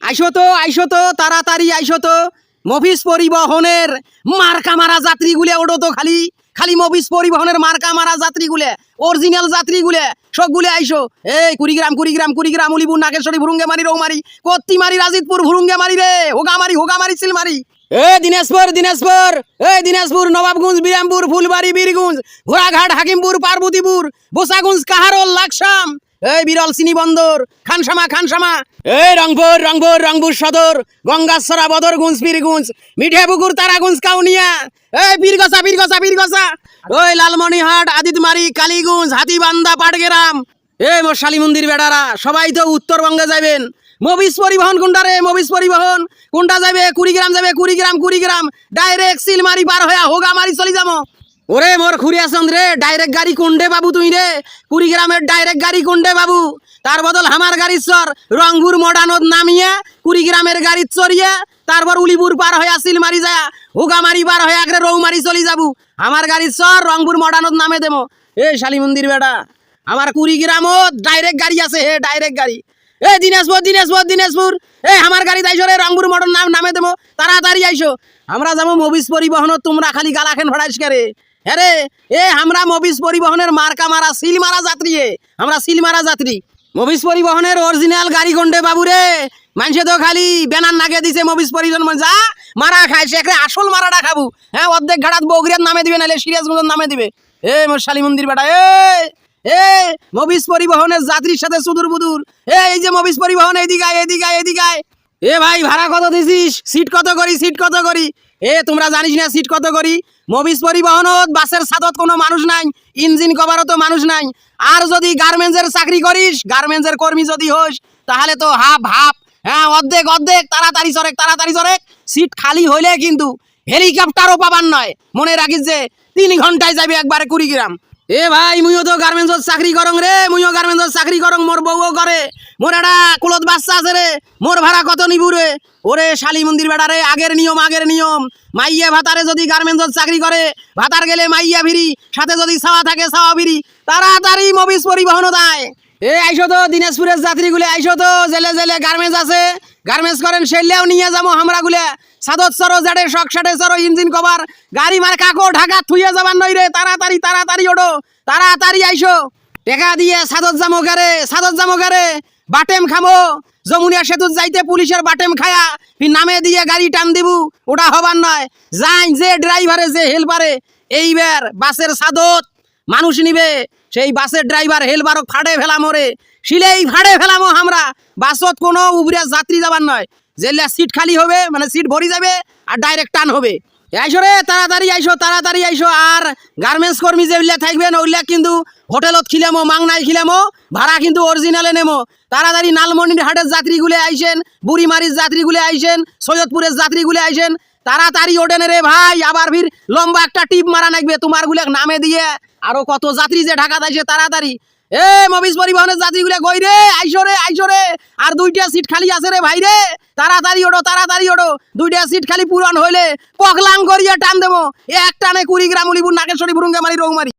আইসো তো তাড়াতাড়ি আইসো তো। মফিজ পরিবহনের মার্কা মারা যাত্রীগুলো ওঠো তো, খালি খালি মফিজ পরিবহনের মার্কা মারা যাত্রীগুলো, অরিজিনাল যাত্রীগুলো সবগুলো আইসো। এই কুড়িগ্রাম উলিপুর নাগেশ্বরী ভুরুঙ্গেমারি রৌমারি কত্তিমারি রাজিতপুর ভুরুঙ্গেমারি রে হোগামারি সিলমারি। দিনাজপুর নবাবগঞ্জ বিরামপুর ফুলবাড়ি বীরগঞ্জ ঘোড়াঘাট হাকিমপুর পার্বতীপুর বোসাগঞ্জ কাহারোল লাকসাম বিরল চিনি বন্দর খানসামা রংপুর সদর গঙ্গাছড়া বদরগঞ্জ পীরগঞ্জ মিঠাপুকুর তারাগঞ্জ কাউনিয়া পীরগছা লালমনিহাট আদিতমারি কালীগঞ্জ হাতিবান্ধা পাটগ্রাম। মোর শালী মন্দির বেড়ারা সবাই তো উত্তরবঙ্গে যাবেন। মফিজ পরিবহন কোনটা রে? মফিজ পরিবহন কোনটা যাবে? কুড়িগ্রাম ডাইরেক্ট সিলমারি পার হয়ে হোগামারি চলে যাবো। ওরে মোর খুরিয়াছন্দ রে, ডাইরেক্ট গাড়ি কোনডে বাবু তুই রে? কুড়িগ্রামের ডাইরেক্ট গাড়ি কোনডে বাবু? তার বদল আমার গাড়ির চর রংপুর মডানত নামিয়ে কুড়িগ্রামের গাড়ির চড়িয়ে তারপর উলিপুর পার হয়ে সিলমারি যায় হোগামারি পার হয়ে একরে রৌমারি চলে যাবো। আমার গাড়ির চর রংপুর মডানত নামে দেবো। শালী মন্দির বেড়া, আমার কুড়িগ্রামত ডাইরেক্ট গাড়ি আছে, ডাইরেক্ট গাড়ি। দিনাজপুর আমার গাড়ি আইসো রে, রংপুর মডার্ন নামে দেবো, তাড়াতাড়ি আইসো। আমরা যাবো মফিজ পরিবহনত, তোমরা খালি গালাখেন ভাড়াইস কে? হ্যাঁ আমরা মফিজ পরিবহনের মার্কা মারা সিল মারা যাত্রী, আমরা সিল মারা যাত্রী। মফিজ পরিবহনের অরিজিনাল গাড়ি কোনডে বাবু রে? মানুষে তো খালি ব্যানার নাগে দিছে মফিজ পরিবহন, যা মারা খায় সে আসল মারাটা খাবু। অর্ধেক ঘাটাত বগুড়িয়ার নামে দিবে, নাহলে সিরাজগঞ্জের নামে দিবে। মোর শালী মন্দির বেটা, মফিজ পরিবহনের যাত্রীর সাথে সুদূর বুদুর। এই যে মফিজ পরিবহন এদিকে ভাই ভাড়া কত দিছিস? সিট কত করি? তোমরা জানিস না সিট কত করি? মফিজ পরিবহনত বাসের ছাদত কোনো মানুষ নাই, ইঞ্জিন কভারও তো মানুষ নাই। আর যদি গার্মেন্টসের চাকরি করিস, গার্মেন্টসের কর্মী যদি হোস, তাহলে তো হাফ অর্ধেক তাড়াতাড়ি চরেক। সিট খালি হইলে কিন্তু হেলিকপ্টারও পাবার নয়। মনে রাখিস যে 3 ঘন্টায় যাবে একবারে কুড়িগ্রাম। ভাই মুইও তো গার্মেন্টসত চাকরি করং রে, মোর বউও করে, মোর একটা কুলত বাচ্চা আছে রে। মোর ভাড়া কত নিবু রে? ওরে শালী মন্দির বেড়া রে, আগের নিয়ম মাইয়া ভাতারে যদি গার্মেন্টসত চাকরি করে, ভাতার গেলে মাইয়া ফিরি, সাথে যদি ছাওয়া থাকে ছাওয়া ফিরি। তাড়াতাড়ি মফিজ পরিবহন দেয়। আইসো তো দিনাজপুরের যাত্রীগুলো, আইসো তো। জেলে গার্মেন্টস আছে, গার্মেন্টস করেন, সেলেও নিয়ে যাবো আমরা গুলা। সাদত সরো জাডে শক শাটে সরো ইঞ্জিন কভার গাড়ি মার কাকো ঢাকা থুইয়ে যাবার নই রে। তাড়াতাড়ি ওঠো, তাড়াতাড়ি আইসো। টেকা দিয়ে সাদত জামো গারে বাটেম খামো। যমুনিয়া সেতুত যাইতে পুলিশের বাটেম খায়া নামে দিয়ে গাড়ি টান দিবু, ওটা হবার নয়। যাই যে ড্রাইভারে যে হেল্পারে এইবার বাসের সাদত মানুষ নিবে, সেই বাসের ড্রাইভার হেল্পারক ফাড়ে ফেলামো রে, শিলেই ফাড়ে ফেলামো আমরা। বাসত কোনো উবরে যাত্রী যাবার নয়, যেলে সিট খালি হবে, মানে সিট ভরি যাবে আর ডাইরেক্ট টান হবে। আইসো রে, তাড়াতাড়ি আইসো। আর গার্মেন্টস কর্মী যেগুলা থাকবেন ওইগুলা কিন্তু হোটেলত খিলামো, মাংনায় খিলামো, ভাড়া কিন্তু অরিজিনালে নেমো। তাড়াতাড়ি নালমনির হাটের যাত্রীগুলো আইসেন, বুড়িমারির যাত্রীগুলো আইসেন, সৈয়দপুরের যাত্রীগুলো আইসেন। তাড়াতাড়ি ওঠেন রে ভাই, আবার ফির লম্বা একটা টিপ মারা লাগবে তোমার গুলা নামে দিয়ে। আরো কত যাত্রী যে ঢাকা আইসে, তাড়াতাড়ি। মফিজ পরিবহনের যাত্রীগুলা কই রে? আইসো রে। আর 2টা সিট খালি আছে রে ভাই রে, তাড়াতাড়ি ওঠো। 2টা সিট খালি পূরণ হইলে পকলাং করিয়া টান দেবো, এক টানে কুড়িগ্রাম উলিপুর নাগেশ্বরী ভুরুঙ্গেমারি রৌমারি।